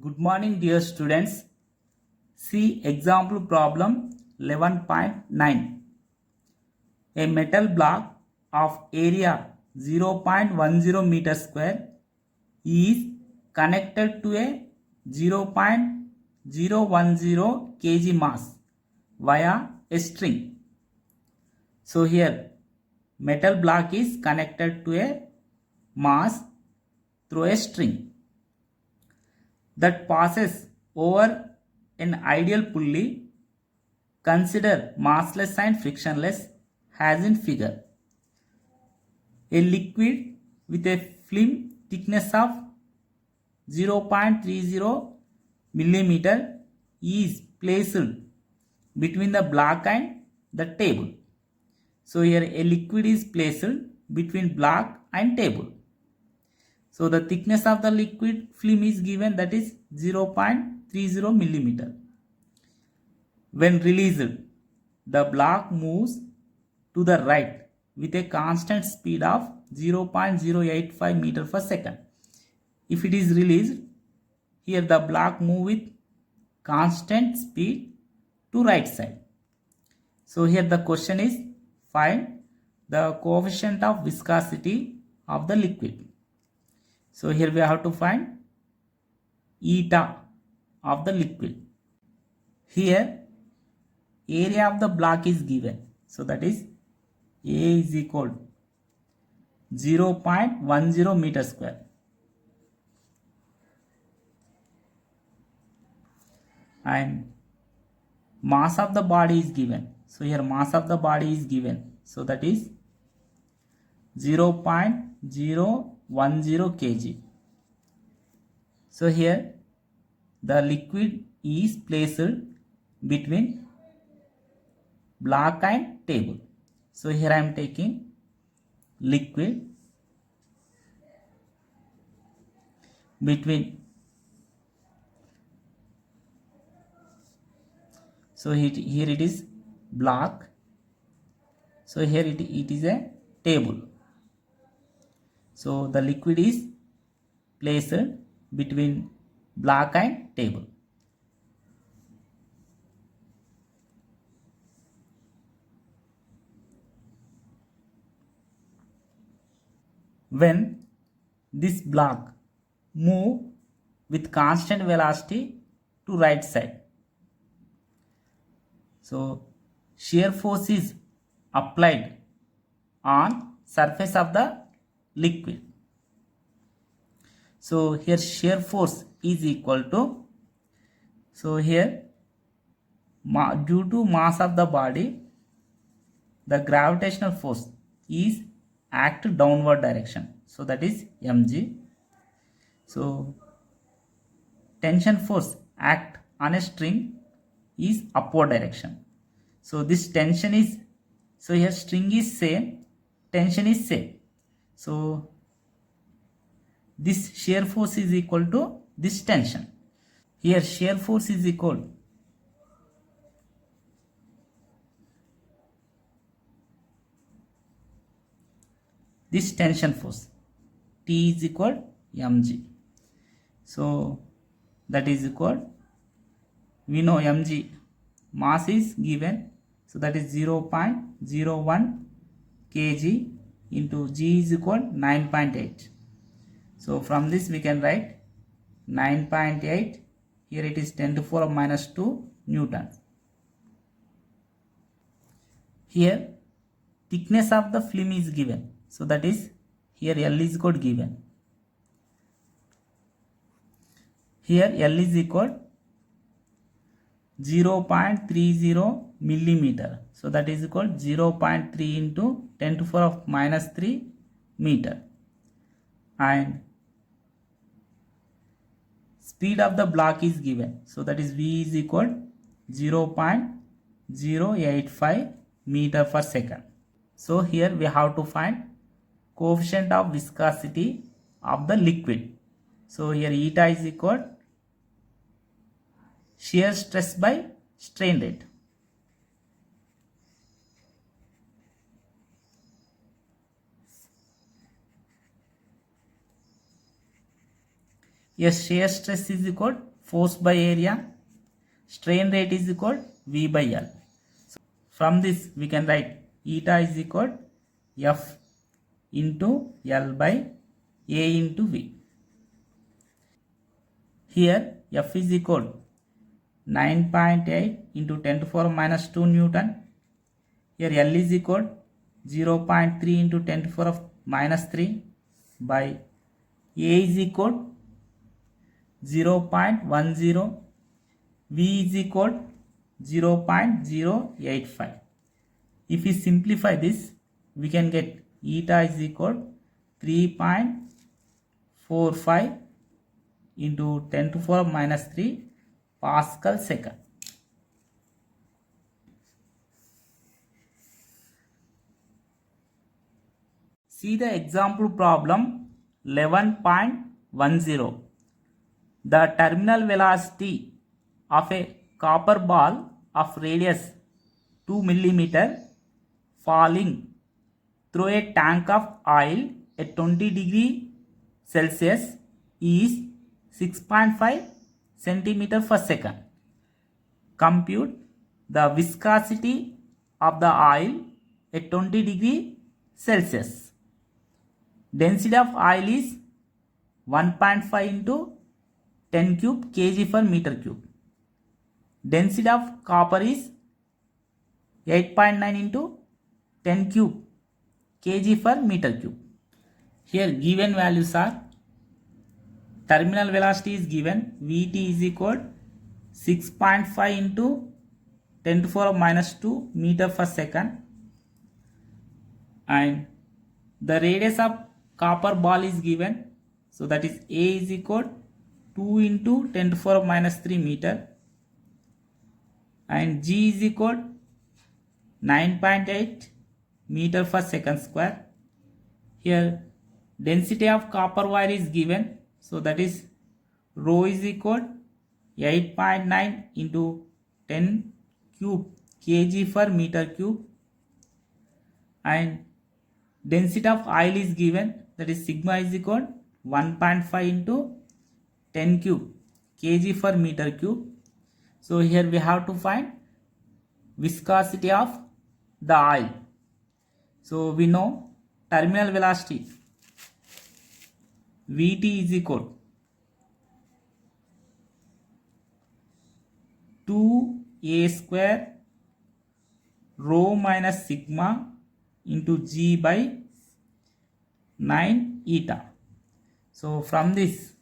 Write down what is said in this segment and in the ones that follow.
Good morning, dear students. See example problem 11.9. A metal block of area 0.10 meter square is connected to a 0.010 kg mass via a string. So here metal block is connected to a mass through a string that passes over an ideal pulley. Consider massless and frictionless as in figure. A liquid with a film thickness of 0.30 millimeter is placed between the block and the table. So here a liquid is placed between block and table. So the thickness of the liquid film is given, that is 0.30 millimeter. When released, the block moves to the right with a constant speed of 0.085 meter per second. If it is released, here the block moves with constant speed to right side. So here the question is, find the coefficient of viscosity of the liquid. So here we have to find eta of the liquid. Here area of the block is given. So that is A is equal to 0.10 meter square. And mass of the body is given. So here mass of the body is given. So that is 0.010 kg. So here the liquid is placed between block and table. So here I am taking liquid between, so here it is block, so here it is a table. So the liquid is placed between block and table. When this block move with constant velocity to right side, so shear force is applied on surface of the liquid. So here shear force is equal to, so here due to mass of the body, the gravitational force is act downward direction. So that is mg. So tension force act on a string is upward direction. So this tension is, so here string is same, tension is same. So this shear force is equal to this tension. Here shear force is equal, this tension force, T is equal mg. So that is equal, we know mg mass is given, so that is 0.01 kg into g is equal 9.8. So from this we can write 9.8, here it is 10 to the power minus 2 Newton. Here thickness of the film is given, so that is here L is equal given. Here L is equal 0.30 millimeter, so that is equal 0.3 into 10 to the power minus 3 meter. And speed of the block is given, so that is v is equal 0.085 meter per second. So here we have to find coefficient of viscosity of the liquid. So here eta is equal shear stress by strain rate. Yes, shear stress is equal force by area, strain rate is equal V by L. So from this we can write eta is equal F into L by A into V. Here F is equal 9.8 into 10 to the power minus 2 Newton. Here L is equal 0.3 into 10 to the power minus 3 by A is equal 0.10, V is equal 0.085. If we simplify this, we can get eta is equal 3.45 into 10 to the power minus 3 Pascal second. See the example problem 11.10. The terminal velocity of a copper ball of radius 2 mm falling through a tank of oil at 20 degrees Celsius is 6.5 centimeter per second. Compute the viscosity of the oil at 20 degrees Celsius. Density of oil is 1.5 into 10 cube kg per meter cube. Density of copper is 8.9 into 10 cube kg per meter cube. Here given values are: terminal velocity is given, Vt is equal 6.5 into 10 to the power minus 2 meter per second, and the radius of copper ball is given, so that is A is equal 2 into 10 to the power minus 3 meter, and G is equal 9.8 meter per second square. Here density of copper wire is given, so that is rho is equal 8.9 into 10 cube kg per meter cube, and density of oil is given, that is sigma is equal 1.5 into 10 cube kg per meter cube. So here we have to find viscosity of the oil. So we know terminal velocity Vt is equal 2a square rho minus sigma into G by 9 eta. So from this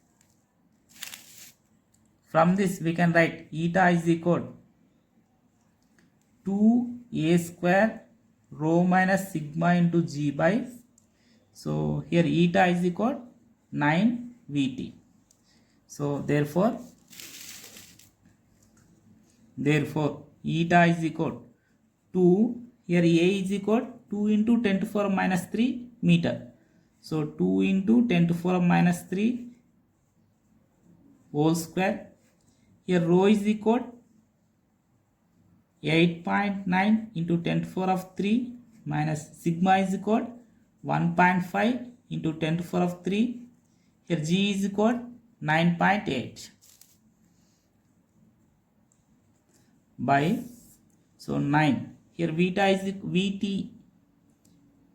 we can write eta is equal 2a square rho minus sigma into G by, so here eta is equal 9 Vt. So therefore eta is equal to, here A is equal 2 into 10 to the power minus 3 meter. So 2 into 10 to the power minus 3 whole square. Here rho is equal 8.9 into 10 to the power of 3 minus sigma is equal 1.5 into 10 to the power of 3. Here G is equal 9.8 by, so 9. Here Vt,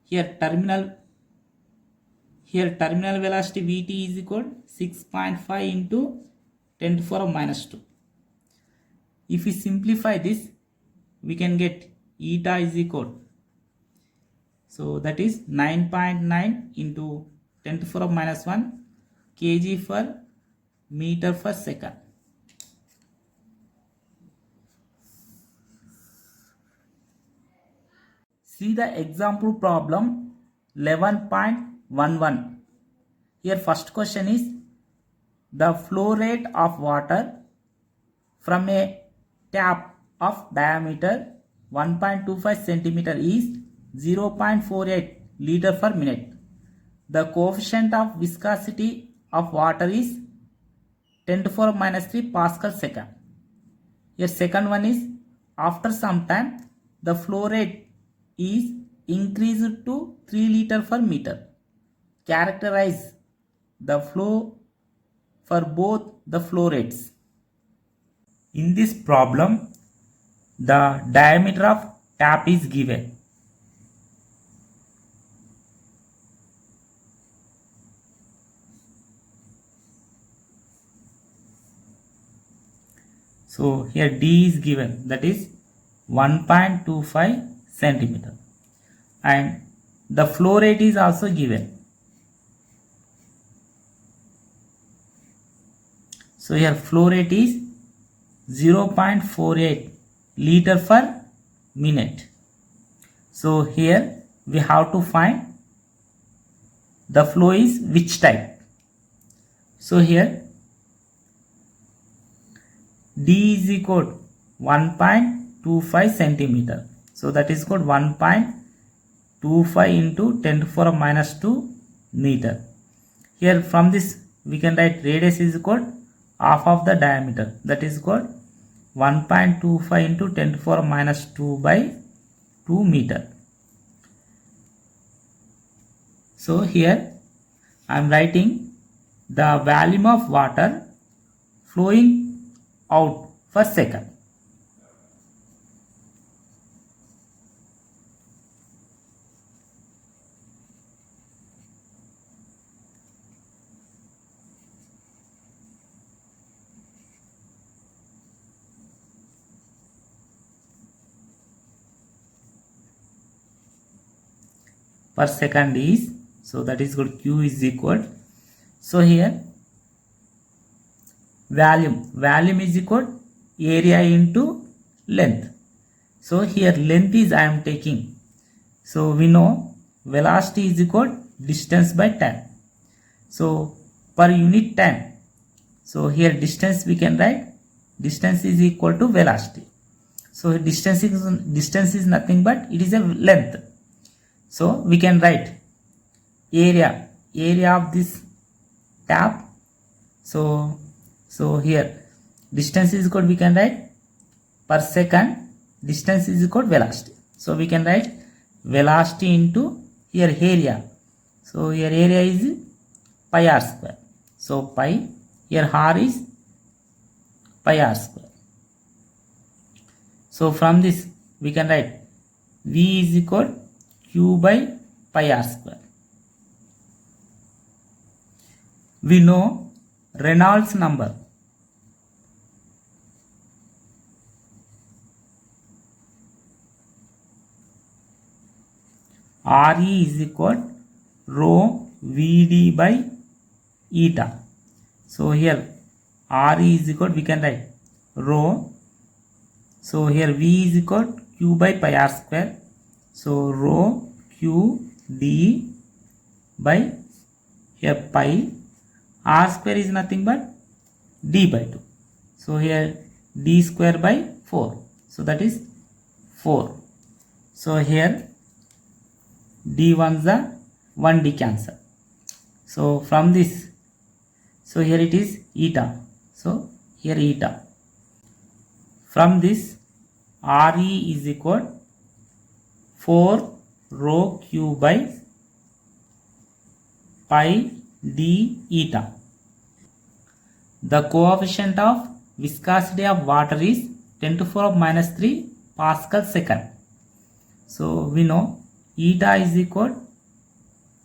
here terminal velocity Vt is equal 6.5 into 10 to the power minus 2. If we simplify this, we can get eta is equal, so that is 9.9 into 10 to the power minus 1 kg per meter per second. See the example problem 11.11. Here first question is, the flow rate of water from a tap of diameter 1.25 centimeter is 0.48 liter per minute. The coefficient of viscosity of water is 10 to the power minus 3 Pascal second. Here second one is, after some time the flow rate is increased to 3 liter per meter. Characterize the flow for both the flow rates. In this problem, the diameter of tap is given. So here D is given, that is 1.25 centimeter, and the flow rate is also given. So here flow rate is 0.48 liter per minute. So here we have to find the flow is which type. So here D is equal to 1.25 centimeter. So that is called 1.25 into 10 to the power minus 2 meter. Here from this we can write radius is equal to half of the diameter, that is called 1.25 into 10 to the power minus 2 by 2 meter. So here I am writing the volume of water flowing out per second. Per second is, so that is called Q is equal. So here volume is equal area into length. So here length is I am taking. So we know velocity is equal distance by time. So per unit time, so here distance we can write distance is equal to velocity. So distance is nothing but it is a length. So we can write area of this tap. So here distance is equal, we can write per second, distance is equal velocity. So we can write velocity into here area. So here area is pi r square. So pi, here r is pi r square. So from this we can write V is equal Q by pi r square. We know Reynolds number. Re is equal rho Vd by eta. So here Re is equal, we can write rho. So here V is equal Q by pi r square. So rho Q d by here pi, r square is nothing but d by 2. So here d square by 4. So that is 4. So here d ones are 1d cancel. So from this, so here it is eta. So here eta. From this Re is equal 4 rho Q by pi d eta. The coefficient of viscosity of water is 10 to the power minus 3 Pascal second. So we know eta is equal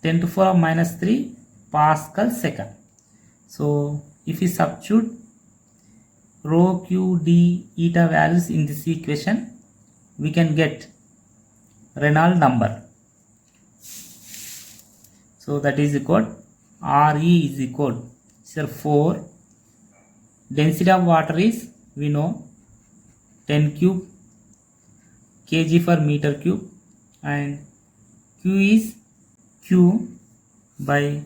10 to the power minus 3 Pascal second. So if we substitute rho Q d eta values in this equation, we can get Reynolds number. So that is equal Re is equal, so 4, density of water is, we know 10 cube kg per meter cube, and Q is Q by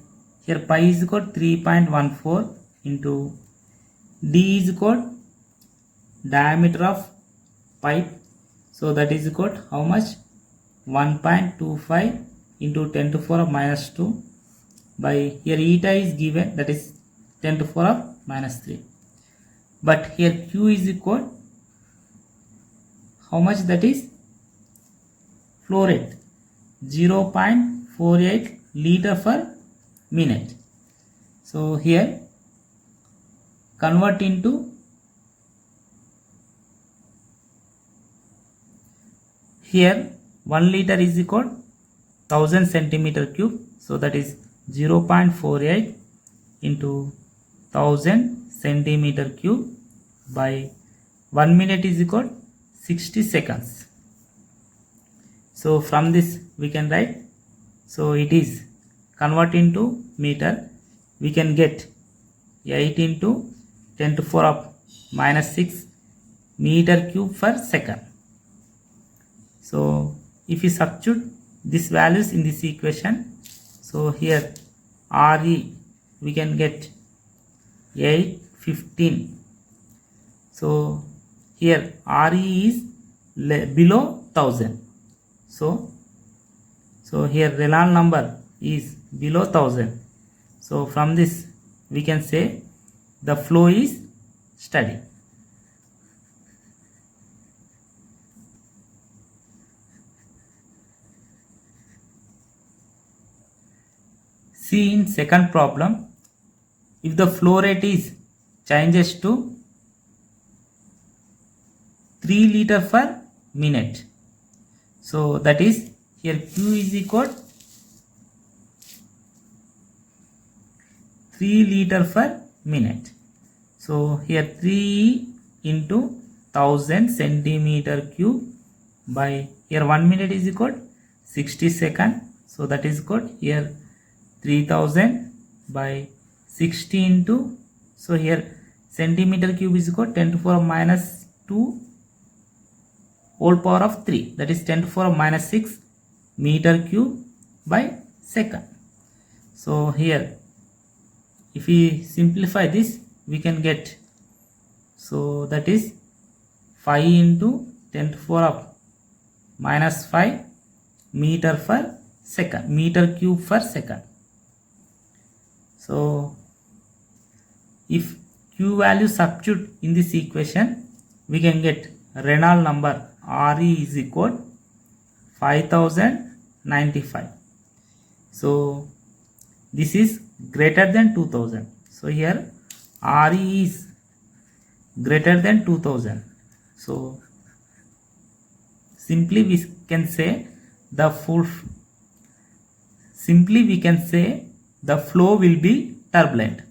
here pi is equal 3.14 into d is equal diameter of pipe. So that is equal how much, 1.25 into 10 to the power minus 2 by here eta is given, that is 10 to the power minus 3. But here Q is equal how much, that is flow rate 0.48 liter per minute. So here convert into here 1 liter is equal 1000 centimeter cube, so that is 0.48 into 1000 centimeter cube by 1 minute is equal 60 seconds. So from this we can write, so it is convert into meter, we can get 8 into 10 to 4 of minus 6 meter cube per second. So if you substitute these values in this equation, so here RE we can get 815. So here RE is below 1000. So here Reynolds number is below 1000. So from this we can say the flow is steady. See in second problem, if the flow rate is changes to 3 liter per minute, so that is here Q is equal 3 liter per minute. So here 3 into 1000 centimeter cube by here 1 minute is equal 60 second, so that is equal here 3000 by 60 into, so here centimeter cube is equal 10 to the power minus 2 whole power of 3, that is 10 to the power minus 6 meter cube by second. So here if we simplify this we can get, so that is 5 into 10 to the power of minus 5 meter per second, meter cube per second. So if Q value substitute in this equation, we can get Reynolds number RE is equal 5095. So this is greater than 2000. So here RE is greater than 2000. So simply we can say the flow will be turbulent.